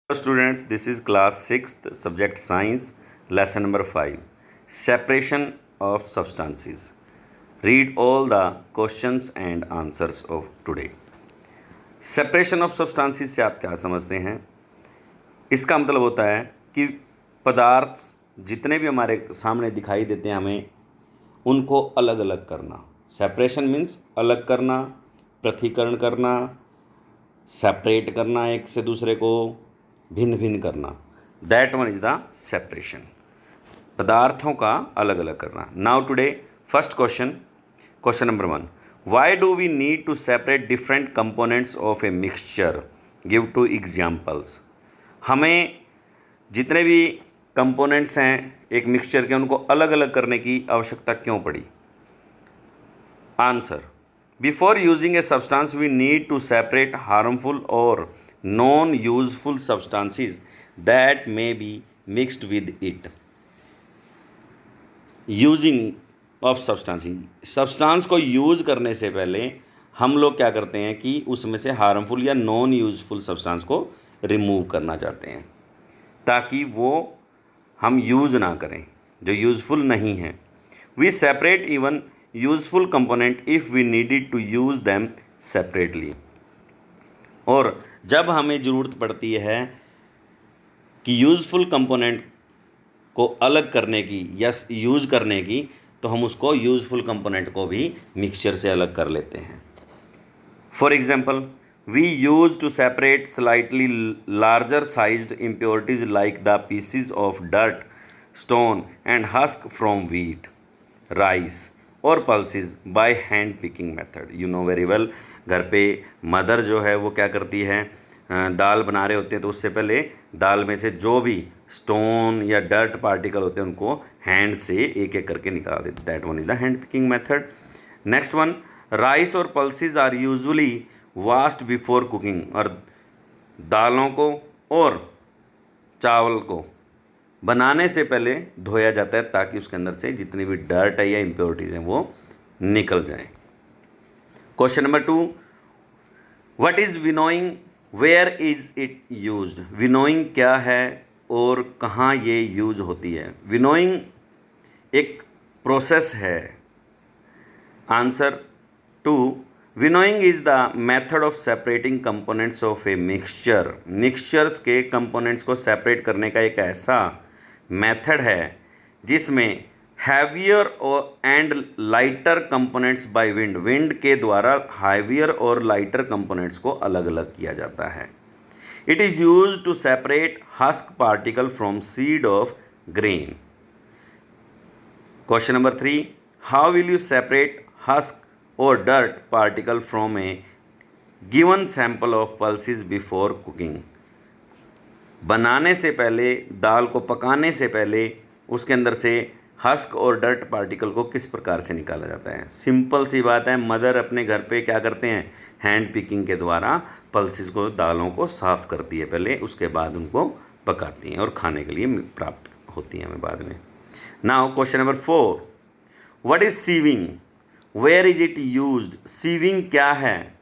Hello students, this is class 6th, subject science, lesson number 5, separation of substances. Read all the questions and answers of today. Separation of substances से आप क्या समझते हैं? इसका मतलब होता है कि पदार्थ जितने भी हमारे सामने दिखाई देते हैं हमें उनको अलग अलग करना. सेपरेशन मीन्स अलग करना, पृथक्करण करना, सेपरेट करना, एक से दूसरे को भिन्न भिन्न करना. That one is the separation. पदार्थों का अलग अलग करना. Now today first question number 1. Why do we need to separate different components of a mixture? Give two examples. हमें जितने भी कंपोनेंट्स हैं एक मिक्सचर के उनको अलग अलग करने की आवश्यकता क्यों पड़ी? Answer. Before using a substance we need to separate harmful और non useful substances that may be mixed with it. Using of substance को यूज करने से पहले हम लोग क्या करते हैं कि उसमें से हार्मफुल या नॉन यूजफुल सब्सटेंस को रिमूव करना चाहते हैं ताकि वो हम यूज़ ना करें जो यूज़फुल नहीं है. We separate even useful component if we needed to use them separately. और जब हमें ज़रूरत पड़ती है कि यूज़फुल कंपोनेंट को अलग करने की या यूज़ करने की तो हम उसको यूज़फुल कंपोनेंट को भी मिक्सचर से अलग कर लेते हैं. For example we use to separate slightly larger sized impurities like the pieces of dirt, stone and husk from wheat, rice और pulses by hand picking method. You know very well. घर पे mother जो है वो क्या करती है, दाल बना रहे होते हैं तो उससे पहले दाल में से जो भी स्टोन या डर्ट पार्टिकल होते हैं उनको हैंड से एक एक करके निकाल देते. That one is the hand picking method. Next one, rice और pulses are usually washed before cooking. और दालों को और चावल को बनाने से पहले धोया जाता है ताकि उसके अंदर से जितनी भी डर्ट है या इम्प्योरिटीज़ हैं वो निकल जाएं. Question number 2, what is winnowing, where is it used? Winnowing क्या है और कहाँ ये यूज होती है? विनोइंग एक प्रोसेस है. Answer 2, winnowing is the method of separating components of a mixture. Mixtures के कंपोनेंट्स को सेपरेट करने का एक ऐसा मेथड है जिसमें हैवियर और and lighter components by wind. Wind के द्वारा हैवियर और लाइटर कंपोनेंट्स को अलग अलग किया जाता है. It is use to separate husk particle from seed of grain. Question number 3, how will you separate husk और dirt particle from a given sample of pulses before cooking? बनाने से पहले, दाल को पकाने से पहले उसके अंदर से हस्क और डर्ट पार्टिकल को किस प्रकार से निकाला जाता है? सिंपल सी बात है. मदर अपने घर पे क्या करते हैं, हैंड पिकिंग के द्वारा पल्सेस को, दालों को साफ़ करती है पहले, उसके बाद उनको पकाती हैं और खाने के लिए प्राप्त होती हैं हमें बाद में. Now question number 4, what is sieving, where is it used? Sieving क्या है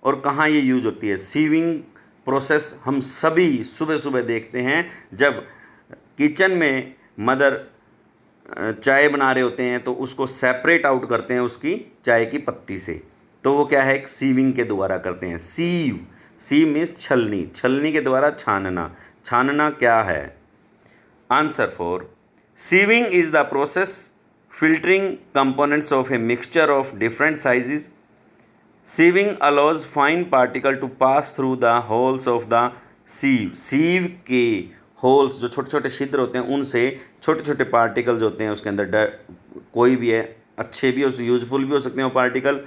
और कहाँ ये यूज होती है? सीविंग प्रोसेस हम सभी सुबह सुबह देखते हैं जब किचन में मदर चाय बना रहे होते हैं तो उसको सेपरेट आउट करते हैं उसकी चाय की पत्ती से. तो वो क्या है, एक सीविंग के द्वारा करते हैं. सीव मीन्स छलनी. छलनी के द्वारा छानना. छानना क्या है? Answer 4, sieving is the process filtering components of a mixture of different sizes. Sieving allows fine particle to pass through the holes of the sieve. sieve के होल्स जो छोटे छोटे छिद्र होते हैं उनसे छोटे छोटे पार्टिकल जो होते हैं उसके अंदर कोई भी है, अच्छे भी हो, यूजफुल भी हो सकते हैं वो पार्टिकल,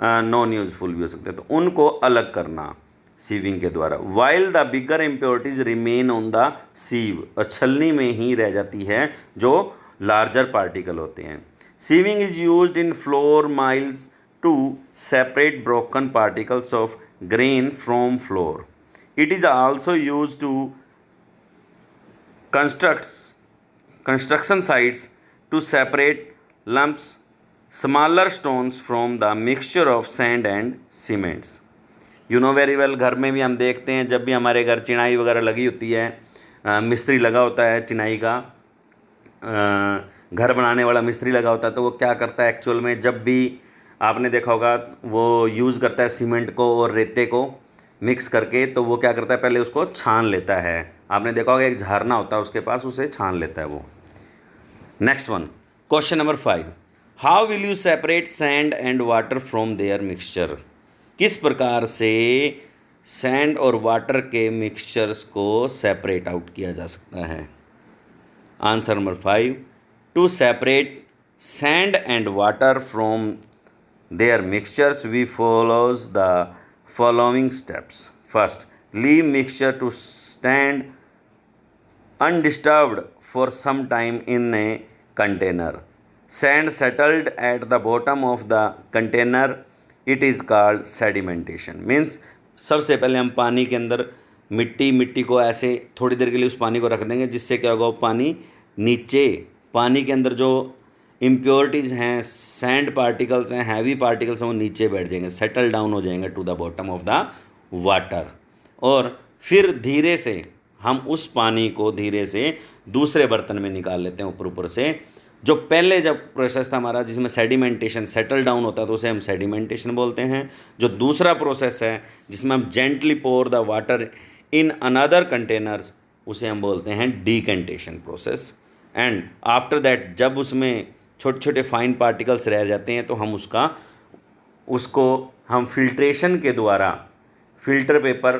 नॉन यूजफुल भी हो सकते हैं, तो उनको अलग करना सीविंग के द्वारा. While the bigger impurities remain on the सीव. और छलनी में ही रह जाती है जो लार्जर पार्टिकल होते हैं. Sieving is used in flour mills to separate broken particles of grain from flour. It is also use to construction sites to separate lumps, smaller stones from the mixture of sand and cements. You know very well, घर में भी हम देखते हैं, जब भी हमारे घर चिनाई वगैरह लगी होती है, मिस्त्री लगा होता है चिनाई का, घर बनाने वाला मिस्त्री लगा होता है, तो वो क्या करता है एक्चुअल में, जब भी आपने देखा होगा वो यूज़ करता है सीमेंट को और रेते को मिक्स करके, तो वो क्या करता है पहले उसको छान लेता है। आपने देखा होगा एक झारना होता है उसके पास, उसे छान लेता है वो। Next one, question number 5, how will you separate sand and water from their mixture. किस प्रकार से सैंड और वाटर के मिक्सचर्स को सेपरेट आउट किया जा सकता है। Answer number 5, to separate sand and water from their mixtures we follows the following steps. First, leave mixture to stand undisturbed for some time in a container. Sand settled at the bottom of the container, it is called sedimentation. Means सबसे पहले हम पानी के अंदर मिट्टी को ऐसे थोड़ी देर के लिए उस पानी को रख देंगे, जिससे क्या होगा, वो पानी नीचे, पानी के अंदर जो इम्प्योरिटीज़ हैं, सैंड पार्टिकल्स हैं, हैवी पार्टिकल्स हैं, वो नीचे बैठ जाएंगे, सेटल डाउन हो जाएंगे to the bottom of the water. और फिर धीरे से हम उस पानी को धीरे से दूसरे बर्तन में निकाल लेते हैं ऊपर से। जो पहले जब प्रोसेस था हमारा जिसमें सेडिमेंटेशन, सेटल डाउन होता है, तो उसे हम सेडिमेंटेशन बोलते हैं। जो दूसरा प्रोसेस है जिसमें हम gently pour the water in another containers, उसे हम बोलते हैं decantation process. And after that जब उसमें छोटे छोटे फाइन पार्टिकल्स रह जाते हैं, तो हम उसको हम फिल्ट्रेशन के द्वारा, फ़िल्टर पेपर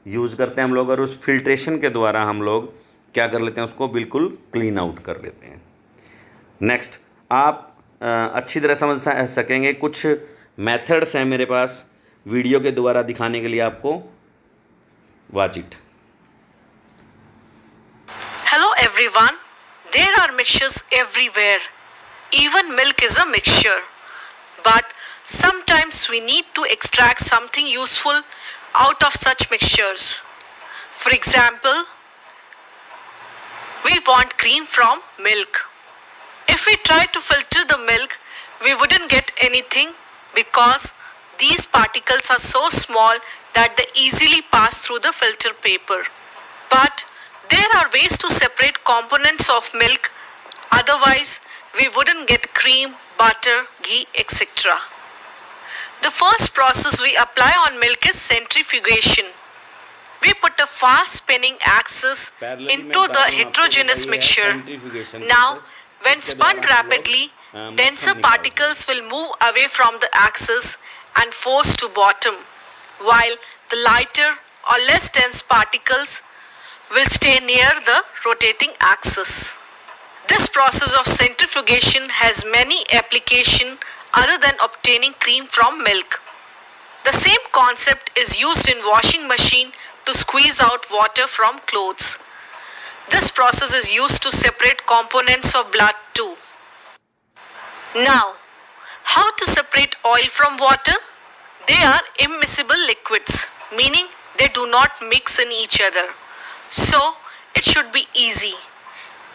यूज़ करते हैं हम लोग, और उस फिल्ट्रेशन के द्वारा हम लोग क्या कर लेते हैं, उसको बिल्कुल क्लीन आउट कर लेते हैं। नेक्स्ट, आप अच्छी तरह समझ सकेंगे, कुछ मेथड्स हैं मेरे पास वीडियो के द्वारा दिखाने के लिए आपको। Watch it. Hello everyone, there are mixtures everywhere. Even milk is a mixture, but sometimes we need to extract something useful out of such mixtures. For example, we want cream from milk. If we try to filter the milk, we wouldn't get anything because these particles are so small that they easily pass through the filter paper. But there are ways to separate components of milk, otherwise we wouldn't get cream, butter, ghee, etc. The first process we apply on milk is centrifugation. We put a fast spinning axis into the heterogeneous mixture. Now, when spun rapidly, denser particles will move away from the axis and force to bottom, while the lighter or less dense particles will stay near the rotating axis. This process of centrifugation has many applications other than obtaining cream from milk. The same concept is used in washing machine to squeeze out water from clothes. This process is used to separate components of blood too. Now, how to separate oil from water? They are immiscible liquids, meaning they do not mix in each other. So, it should be easy.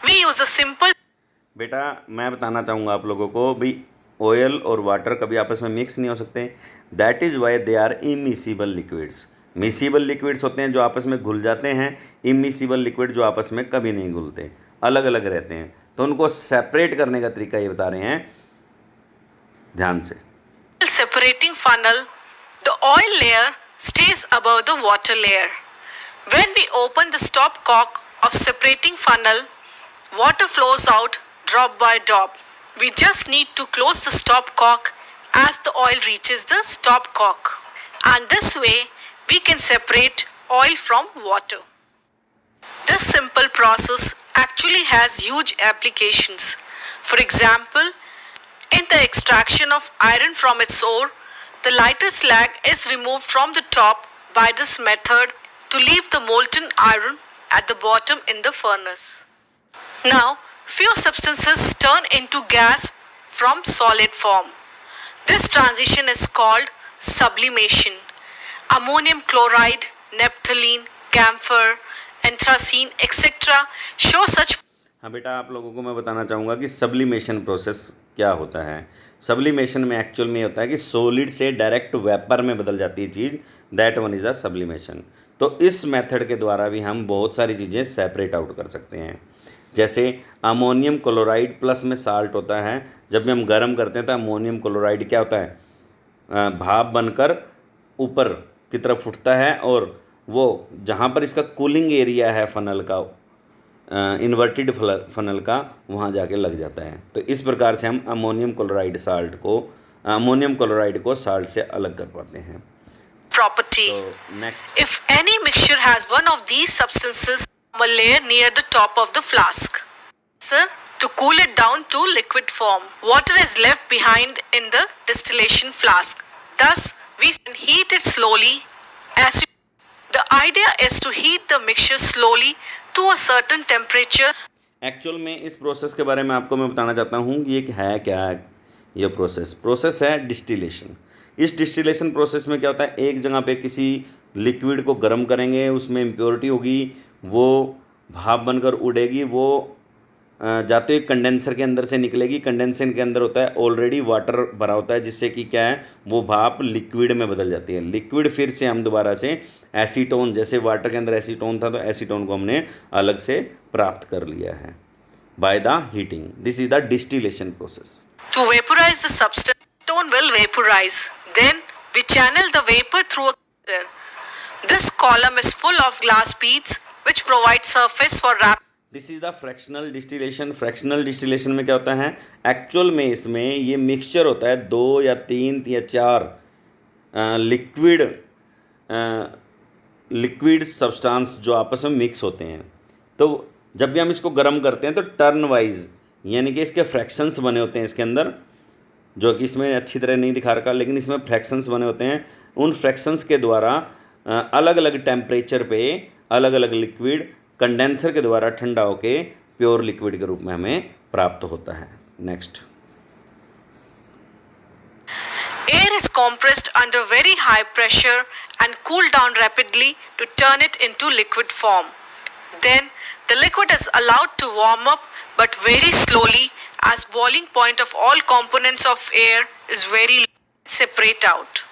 We use a simple. बेटा मैं बताना चाहूँगा आप लोगों को भी, oil और water कभी आपस में मिक्स नहीं हो सकते। That is why they are immiscible liquids. Miscible liquids होते हैं जो आपस में घुल जाते हैं, इमिसिबल लिक्विड जो आपस में कभी नहीं घुलते, अलग अलग रहते हैं। तो उनको सेपरेट करने का तरीका ये बता रहे हैं, ध्यान से। Separating funnel, the oil layer stays above the water layer. When we open the stopcock of separating funnel, water flows out drop by drop. We just need to close the stopcock as the oil reaches the stopcock. And this way, we can separate oil from water. This simple process actually has huge applications. For example, in the extraction of iron from its ore, the lighter slag is removed from the top by this method to leave the molten iron at the bottom in the furnace. Now, few substances turn into gas from solid form. This transition is called sublimation. Ammonium chloride, naphthalene, camphor, anthracene, etc. show such। हाँ बेटा, आप लोगों को मैं बताना चाहूँगा कि sublimation process क्या होता है। सब्लिमेशन में एक्चुअल में होता है कि सॉलिड से डायरेक्ट वेपर में बदल जाती है चीज़, that one is the sublimation. तो इस मेथड के द्वारा भी हम बहुत सारी चीज़ें सेपरेट आउट कर सकते हैं। जैसे अमोनियम क्लोराइड प्लस में साल्ट होता है, जब भी हम गर्म करते हैं तो अमोनियम क्लोराइड क्या होता है, भाप बनकर ऊपर की तरफ उठता है और वो जहाँ पर इसका कूलिंग एरिया है फनल का, इन्वर्टेड फनल का, वहाँ जाके लग जाता है। तो इस प्रकार से हम अमोनियम क्लोराइड को साल्ट से अलग कर पाते हैं। Property. तो next, If any mixture has one of these substances, a layer near the top of the flask. Sir, to cool it down to liquid form, water is left behind in the distillation flask. Thus, we heat it slowly. The idea is to heat the mixture slowly to a certain temperature. Actual में इस process के बारे में आपको मैं बताना चाहता हूँ कि ये है क्या है। ये प्रोसेस है डिस्टिलेशन। इस डिस्टिलेशन प्रोसेस में क्या होता है, एक जगह पे किसी लिक्विड को गर्म करेंगे, उसमें इम्प्योरिटी होगी, वो भाप बनकर उड़ेगी, वो जाते हुए कंडेंसर के अंदर से निकलेगी। कंडेंसर के अंदर होता है ऑलरेडी वाटर भरा होता है, जिससे कि क्या है, वो भाप लिक्विड में बदल जाती है। लिक्विड फिर से हम दोबारा से एसीटोन, जैसे वाटर के अंदर एसीटोन था तो एसीटोन को हमने अलग से प्राप्त कर लिया है by the heating. This is the distillation process. To vaporize the substance, acetone will vaporize. Then we channel the vapor through a condenser. This column is full of glass beads which provide surface for wrap. This is the fractional distillation. Fractional distillation में क्या होता है, actual में इसमें ये mixture होता है 2 या 3 या 4 लिक्विड सब्सटेंस जो आपस में मिक्स होते हैं। तो जब भी हम इसको गर्म करते हैं तो टर्न वाइज, यानी कि इसके फ्रैक्शंस बने होते हैं इसके अंदर, जो कि इसमें अच्छी तरह नहीं दिखा रखा, लेकिन इसमें फ्रैक्शंस बने होते हैं। उन फ्रैक्शंस के द्वारा अलग अलग टेम्परेचर पे अलग अलग लिक्विड कंडेंसर के द्वारा ठंडा होके प्योर लिक्विड के रूप में हमें प्राप्त होता है। Next, Air is compressed under very high pressure and cooled down rapidly to turn it into liquid form. Then the liquid is allowed to warm up but very slowly, as boiling point of all components of air is very low. Separate out.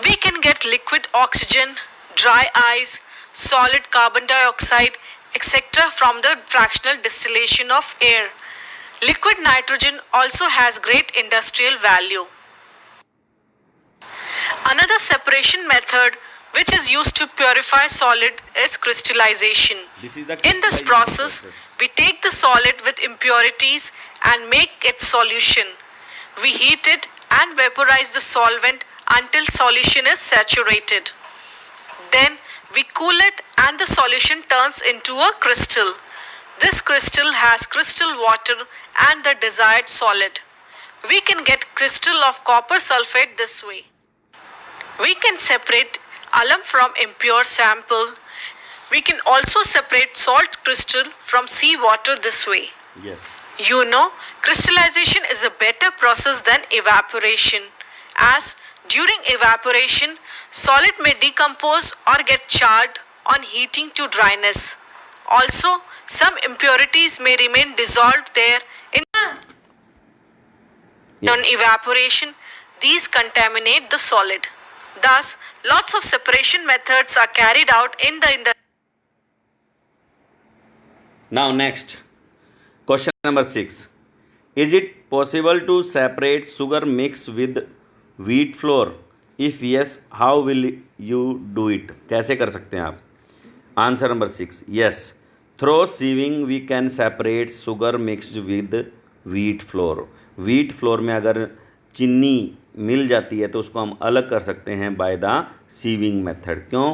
We can get liquid oxygen, dry ice, solid carbon dioxide, etc. from the fractional distillation of air. Liquid nitrogen also has great industrial value. Another separation method which is used to purify solid is crystallization. This is the In this crystallization process, process. we take the solid with impurities and make its solution. We heat it and vaporize the solvent until solution is saturated. Then we cool it and the solution turns into a crystal. This crystal has crystal water and the desired solid. We can get crystal of copper sulfate this way. We can separate alum from impure sample. We can also separate salt crystal from seawater this way. yes, You know, crystallization is a better process than evaporation, as during evaporation, solid may decompose or get charred on heating to dryness. Also, some impurities may remain dissolved there in on evaporation. These contaminate the solid. Thus, lots of separation methods are carried out in the industry. now next, question number 6, is it possible to separate sugar mix with wheat flour? if yes, how will you do it? कैसे कर सकते हैं आप? Answer number 6, yes, through sieving we can separate sugar mixed with wheat flour. wheat flour में अगर चीनी मिल जाती है तो उसको हम अलग कर सकते हैं बाय द सीविंग मेथड। क्यों?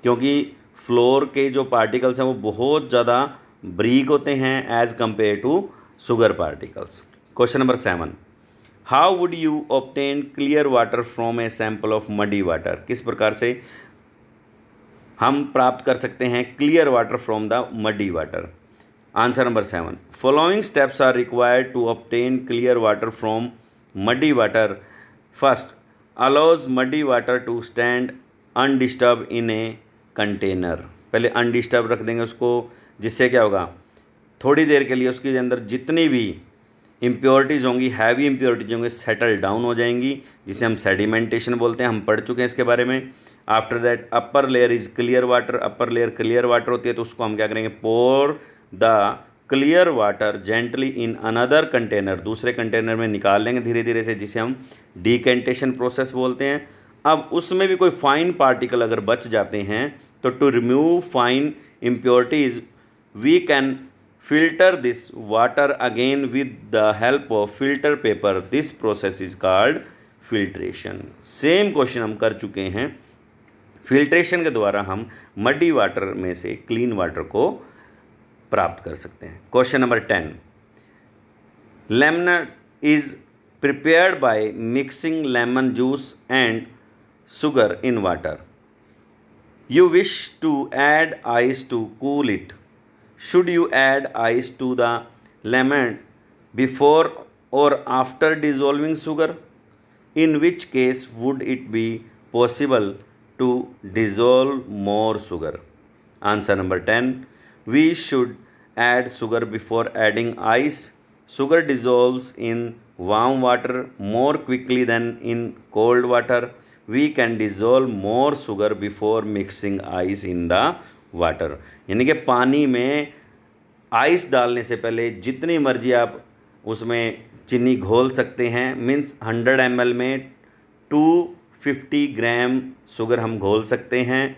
क्योंकि फ्लोर के जो पार्टिकल्स हैं वो बहुत ज़्यादा ब्रीक होते हैं as compare to sugar particles. Question number 7, how would you obtain clear water from a sample of muddy water? किस प्रकार से हम प्राप्त कर सकते हैं clear water from the muddy water? Answer number 7, following steps are required to obtain clear water from muddy water. First, allows muddy water to stand undisturbed in a container. पहले undisturbed रख देंगे उसको, जिससे क्या होगा, थोड़ी देर के लिए उसके अंदर जितनी भी इम्प्योरिटीज़ होंगी, हैवी इम्प्योरिटीज होंगी, सेटल डाउन हो जाएंगी, जिसे हम सेडिमेंटेशन बोलते हैं, हम पढ़ चुके हैं इसके बारे में। After that upper layer is clear water, upper layer clear water होती है, तो उसको हम क्या करेंगे, pour the clear water gently in another container, दूसरे कंटेनर में निकाल लेंगे धीरे धीरे से, जिसे हम डिकेंटेशन प्रोसेस बोलते हैं। अब उसमें भी कोई फाइन पार्टिकल अगर बच जाते हैं तो to remove fine impurities we can filter this water again with the help of filter paper. This process is called filtration. Same question हम कर चुके हैं। फिल्ट्रेशन के द्वारा हम मडी वाटर में से क्लीन वाटर को प्राप्त कर सकते हैं। Question number 10, lemonade is prepared by mixing lemon juice and sugar in water. You wish to add ice to cool it. Should you add ice to the lemon before or after dissolving sugar? In which case would it be possible to dissolve more sugar? Answer number 10. We should add sugar before adding ice. Sugar dissolves in warm water more quickly than in cold water. We can dissolve more sugar before mixing ice in the water, यानी कि पानी में ice डालने से पहले जितनी मर्जी आप उसमें चीनी घोल सकते हैं। मीन्स 100 ml में 250 ग्राम शुगर हम घोल सकते हैं,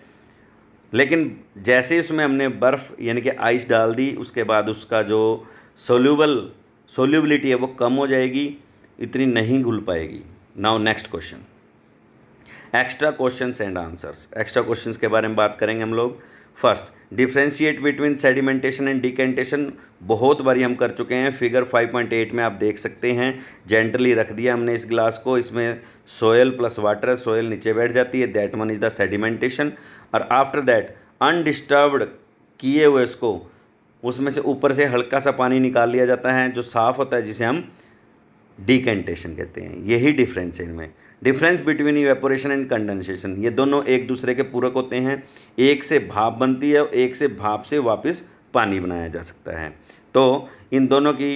लेकिन जैसे उसमें हमने बर्फ़ यानी कि आइस डाल दी, उसके बाद उसका जो सोल्यूबिलिटी है वो कम हो जाएगी, इतनी नहीं घुल पाएगी। Now next question, extra questions and answers. Extra questions के बारे में बात करेंगे हम लोग। First, differentiate between sedimentation and decantation, बहुत बारी हम कर चुके हैं। फिगर 5.8 में आप देख सकते हैं, जेंटली रख दिया हमने इस ग्लास को, इसमें सोयल प्लस वाटर है, सोयल नीचे बैठ जाती है, that one is the sedimentation. और आफ्टर दैट अनडिस्टर्ब्ड किए हुए इसको, उसमें से ऊपर से हल्का सा पानी निकाल लिया जाता है जो साफ़ होता है, जिसे हम डिकेंटेशन कहते हैं। यही डिफरेंस है इनमें। Difference between evaporation and condensation, ये दोनों एक दूसरे के पूरक होते हैं। एक से भाप बनती है और एक से भाप से वापस पानी बनाया जा सकता है। तो इन दोनों की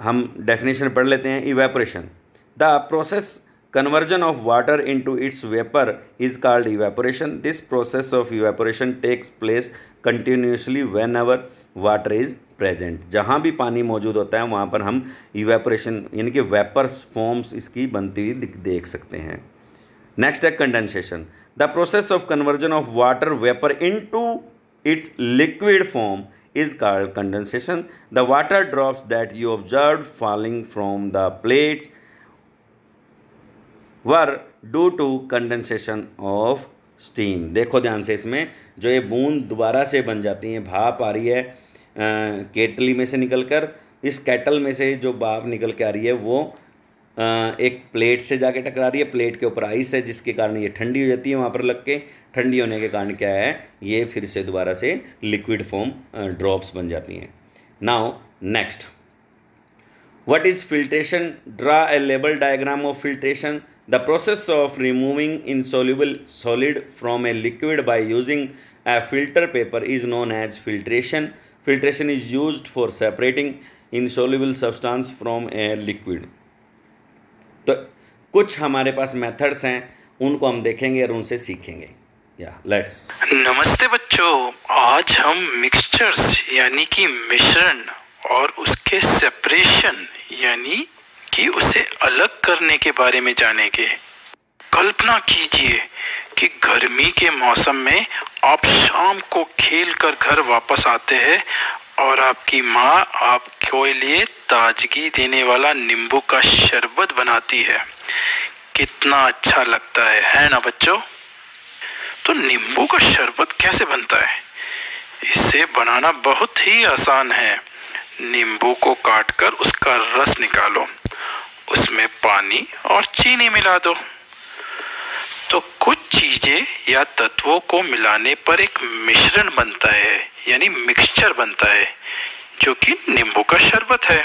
हम डेफिनेशन पढ़ लेते हैं। Evaporation, the process conversion of water into its vapor is called evaporation. This process of evaporation takes place continuously whenever water is present. जहाँ भी पानी मौजूद होता है वहाँ पर हम evaporation यानी कि वेपर्स फॉर्म्स इसकी बनती हुई देख सकते हैं। नेक्स्ट है condensation, the process of conversion of water vapour into its liquid form is called condensation. The water drops that you observed falling from the plates were due to condensation of steam. देखो ध्यान से, इसमें जो ये बूंद दोबारा से बन जाती हैं, भाप आ रही है केटली में से निकलकर, इस केटल में से जो भाप निकल के आ रही है वो एक प्लेट से जाके टकरा रही है। प्लेट के ऊपर आइस है जिसके कारण ये ठंडी हो जाती है, वहाँ पर लग के ठंडी होने के कारण क्या है, ये फिर से दोबारा से लिक्विड फॉर्म ड्रॉप्स बन जाती हैं। Now next, what is filtration? Draw a label diagram of filtration. The process of removing insoluble solid from a liquid by using a filter paper is known as filtration. Filtration is used for separating insoluble substance from a liquid. तो कुछ हमारे पास methods हैं, उनको हम देखेंगे और उनसे सीखेंगे। लेट्स। नमस्ते बच्चों, आज हम मिक्सचर्स यानी कि मिश्रण और उसके सेपरेशन यानी कि उसे अलग करने के बारे में जानेंगे। कल्पना कीजिए कि गर्मी के मौसम में आप शाम को खेल कर घर वापस आते हैं और आपकी माँ आपके लिए ताजगी देने वाला नींबू का शरबत बनाती है। कितना अच्छा लगता है ना बच्चों? तो नींबू का शरबत कैसे बनता है? इसे बनाना बहुत ही आसान है। नींबू को काटकर उसका रस निकालो, उसमें पानी और चीनी मिला दो, तो कुछ चीज़ें या तत्वों को मिलाने पर एक मिश्रण बनता है यानी मिक्सचर बनता है, जो कि नींबू का शरबत है।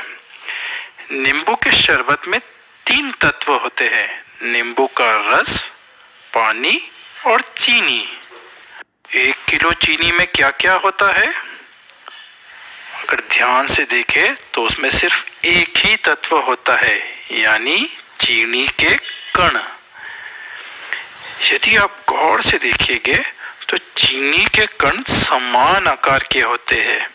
नींबू के शरबत में 3 तत्व होते हैं, नींबू का रस, पानी और चीनी। 1 किलो चीनी में क्या क्या होता है? अगर ध्यान से देखें तो उसमें सिर्फ एक ही तत्व होता है, यानी चीनी के कण। यदि आप गौर से देखिएगे तो चीनी के कण समान आकार के होते हैं।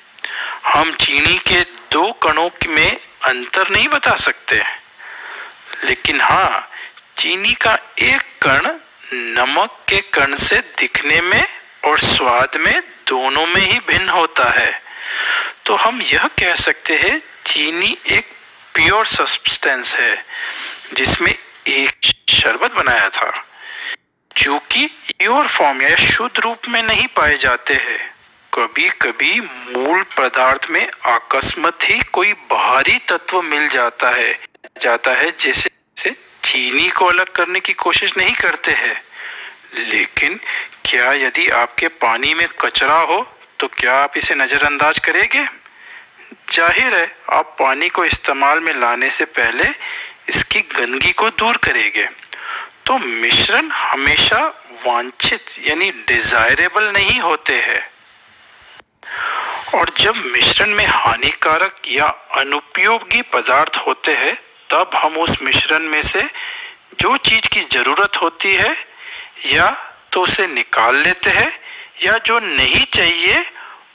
हम चीनी के दो कणों में अंतर नहीं बता सकते, लेकिन हाँ, चीनी का एक कण नमक के कण से दिखने में और स्वाद में दोनों में ही भिन्न होता है। तो हम यह कह सकते हैं चीनी एक प्योर सब्सटेंस है जिसमें एक शरबत बनाया था, जो कि प्योर फॉर्म या शुद्ध रूप में नहीं पाए जाते हैं। कभी कभी मूल पदार्थ में अकस्मात ही कोई बाहरी तत्व मिल जाता है जैसे चीनी को अलग करने की कोशिश नहीं करते हैं। लेकिन क्या यदि आपके पानी में कचरा हो तो क्या आप इसे नज़रअंदाज करेंगे? जाहिर है आप पानी को इस्तेमाल में लाने से पहले इसकी गंदगी को दूर करेंगे। तो मिश्रण हमेशा वांछित यानी डिजायरेबल नहीं होते हैं। और जब मिश्रण में हानिकारक या अनुपयोगी पदार्थ होते हैं तब हम उस मिश्रण में से जो चीज की जरूरत होती है या तो उसे निकाल लेते हैं या जो नहीं चाहिए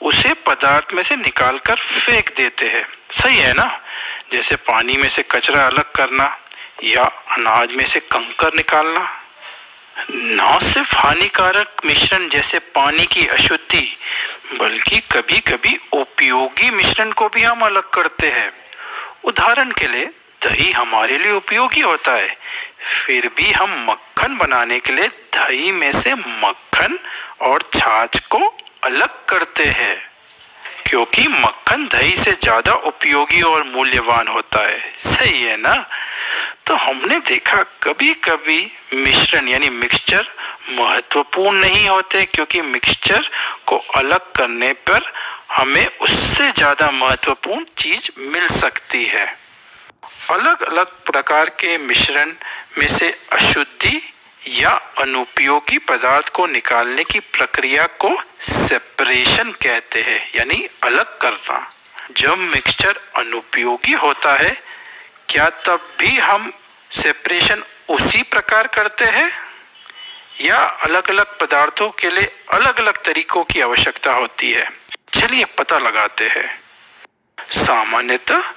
उसे पदार्थ में से निकालकर फेंक देते हैं। सही है ना? जैसे पानी में से कचरा अलग करना या अनाज में से कंकर निकालना। न सिर्फ हानिकारक मिश्रण जैसे पानी की अशुद्धि, बल्कि कभी कभी उपयोगी मिश्रण को भी हम अलग करते हैं। उदाहरण के लिए दही हमारे लिए उपयोगी होता है, फिर भी हम मक्खन बनाने के लिए दही में से मक्खन और छाछ को अलग करते हैं, क्योंकि मक्खन दही से ज्यादा उपयोगी और मूल्यवान होता है। सही है ना? तो हमने देखा कभी कभी मिश्रण यानी मिक्सचर महत्वपूर्ण नहीं होते, क्योंकि मिक्सचर को अलग करने पर हमें उससे ज्यादा महत्वपूर्ण चीज मिल सकती है। अलग अलग प्रकार के मिश्रण में से अशुद्धि या अनुपयोगी पदार्थ को निकालने की प्रक्रिया को सेपरेशन कहते हैं, यानी अलग करना। जब मिक्सचर अनुपयोगी होता है, क्या तब भी हम सेपरेशन उसी प्रकार करते हैं या अलग अलग पदार्थों के लिए अलग अलग तरीकों की आवश्यकता होती है? चलिए पता लगाते हैं। सामान्यतः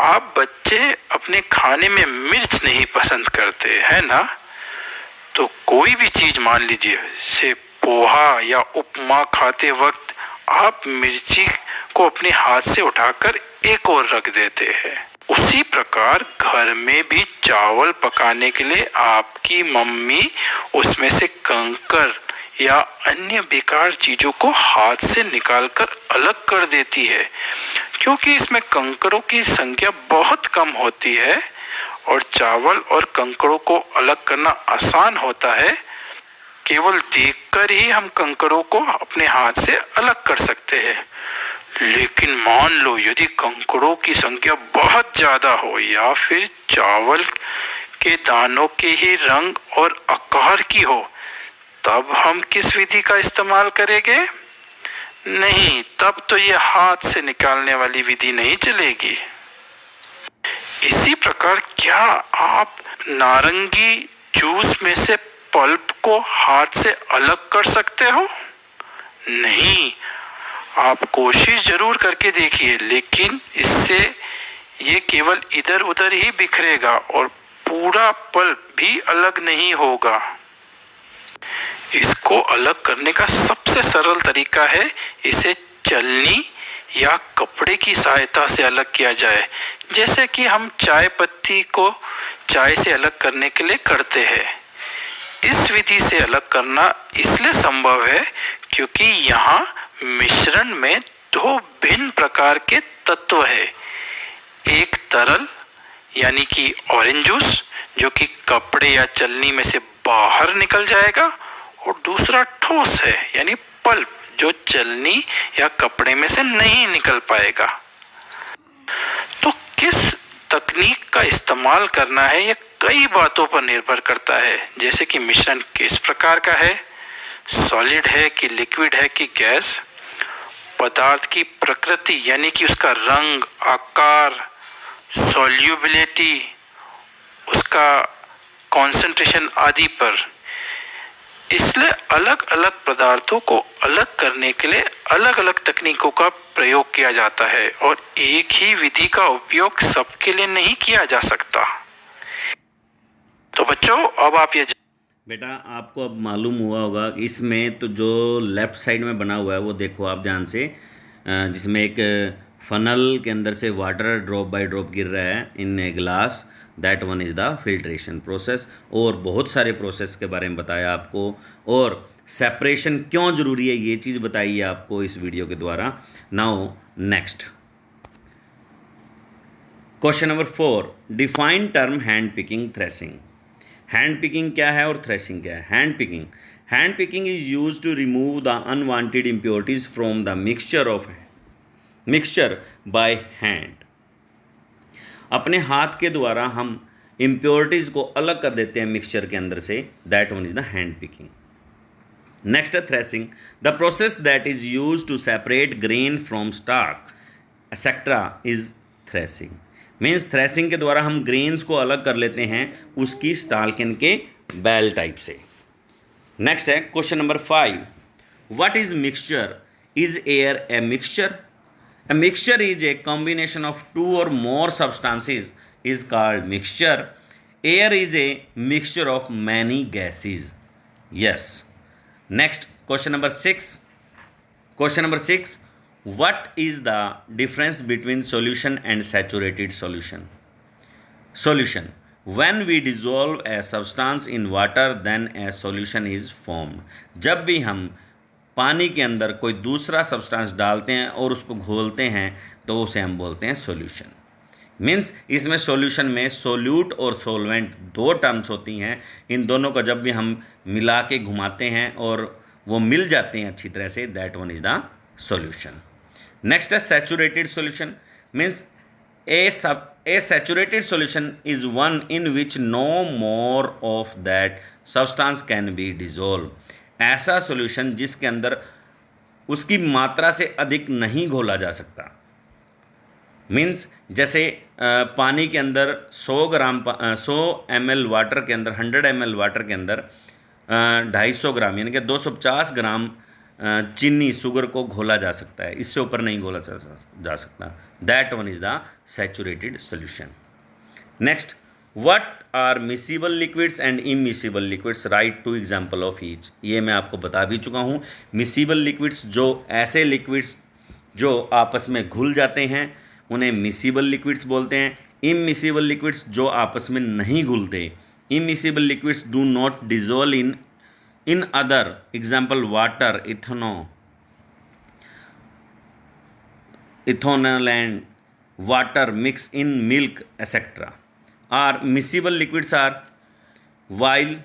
आप बच्चे अपने खाने में मिर्च नहीं पसंद करते हैं ना? तो कोई भी चीज मान लीजिए, से पोहा या उपमा खाते वक्त आप मिर्ची को अपने हाथ से उठाकर एक ओर रख देते हैं। उसी प्रकार घर में भी चावल पकाने के लिए आपकी मम्मी उसमें से कंकर या अन्य बेकार चीजों को हाथ से निकालकर अलग कर देती है, क्योंकि इसमें कंकरों की संख्या बहुत कम होती है और चावल और कंकरों को अलग करना आसान होता है। केवल देखकर ही हम कंकरों को अपने हाथ से अलग कर सकते हैं। लेकिन मान लो यदि कंकरों की संख्या बहुत ज्यादा हो या फिर चावल के दानों के ही रंग और आकार की हो, तब हम किस विधि का इस्तेमाल करेंगे? नहीं, तब तो ये हाथ से निकालने वाली विधि नहीं चलेगी। इसी प्रकार क्या आप नारंगी जूस में से पल्प को हाथ से अलग कर सकते हो? नहीं, आप कोशिश जरूर करके देखिए, लेकिन इससे ये केवल इधर उधर ही बिखरेगा और पूरा पल्प भी अलग नहीं होगा। इसको अलग करने का सबसे सरल तरीका है इसे छलनी या कपड़े की सहायता से अलग किया जाए, जैसे कि हम चाय पत्ती को चाय से अलग करने के लिए करते हैं। इस विधि से अलग करना इसलिए संभव है क्योंकि यहाँ मिश्रण में दो भिन्न प्रकार के तत्व है। एक तरल यानी कि ऑरेंज जूस जो कि कपड़े या छलनी में से बाहर निकल जाएगा, और दूसरा ठोस है यानी पल्प जो छलनी या कपड़े में से नहीं निकल पाएगा। तो किस तकनीक का इस्तेमाल करना है यह कई बातों पर निर्भर करता है, जैसे कि मिश्रण किस प्रकार का है, सॉलिड है कि लिक्विड है कि गैस, पदार्थ की प्रकृति यानी कि उसका रंग, आकार, सॉल्युबिलिटी, उसका कॉन्सेंट्रेशन आदि पर। इसलिए अलग अलग पदार्थों को अलग करने के लिए अलग अलग तकनीकों का प्रयोग किया जाता है और एक ही विधि का उपयोग सबके लिए नहीं किया जा सकता। तो बच्चों, अब आप ये बेटा आपको अब मालूम हुआ होगा कि इसमें तो जो लेफ़्ट साइड में बना हुआ है वो देखो आप ध्यान से, जिसमें एक फनल के अंदर से वाटर ड्रॉप बाय ड्रॉप गिर रहा है in a glass, that one is the filtration process. और बहुत सारे प्रोसेस के बारे में बताया आपको, और सेपरेशन क्यों ज़रूरी है ये चीज़ बताई है आपको इस वीडियो के द्वारा। Now next question number 4, define term hand picking threshing. Hand picking क्या है और थ्रेसिंग क्या है? Hand picking is use to remove the unwanted impurities from the mixture by hand. अपने हाथ के द्वारा हम इम्प्योरिटीज को अलग कर देते हैं मिक्सचर के अंदर से, that one is the hand picking. Next है threshing, the process that is use to separate grain from stalk etcetera is threshing. Means threshing के द्वारा हम ग्रेन्स को अलग कर लेते हैं उसकी स्टाल्किन के बैल टाइप से। नेक्स्ट है question number 5, what is mixture? Is air a mixture? A mixture is a combination of two or more substances is called mixture. Air is a mixture of many gases. Yes. Next, question number 6. Question number 6. What is the difference between solution and saturated solution? Solution. When we dissolve a substance in water, then a solution is formed. जब भी हम पानी के अंदर कोई दूसरा substance डालते हैं और उसको घोलते हैं तो उसे हम बोलते हैं सॉल्यूशन। मीन्स इसमें सॉल्यूशन में सोल्यूट और सॉल्वेंट दो टर्म्स होती हैं। इन दोनों को जब भी हम मिला के घुमाते हैं और वो मिल जाते हैं अच्छी तरह से, that one is the solution. Next है saturated solution. Means a saturated solution is one in which no more of that substance can be dissolve. ऐसा सॉल्यूशन जिसके अंदर उसकी मात्रा से अधिक नहीं घोला जा सकता। मीन्स जैसे पानी के अंदर 100 ml वाटर के अंदर 100 ml वाटर के अंदर 250 ग्राम यानी कि 250 ग्राम चीनी शुगर को घोला जा सकता है, इससे ऊपर नहीं घोला जा सकता। That one is the saturated solution. Next, what are miscible liquids and immiscible liquids? Write two example of each. ये मैं आपको बता भी चुका हूँ। मिसिबल लिक्विड्स जो ऐसे लिक्विड्स जो आपस में घुल जाते हैं उन्हें मिसिबल लिक्विड्स बोलते हैं। इमिसिबल लिक्विड्स जो आपस में नहीं घुलते। Immiscible liquids do not dissolve in other, example water, ethanol and water mix in milk etc. Are miscible liquids are while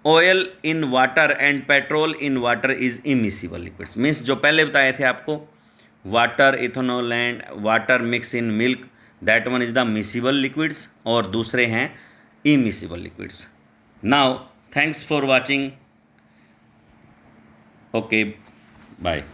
oil in water and petrol in water is immiscible liquids. Means जो पहले बताए थे आपको water, ethanol and water mix in milk, that one is the miscible liquids और दूसरे हैं immiscible liquids. Now thanks for watching. Okay bye.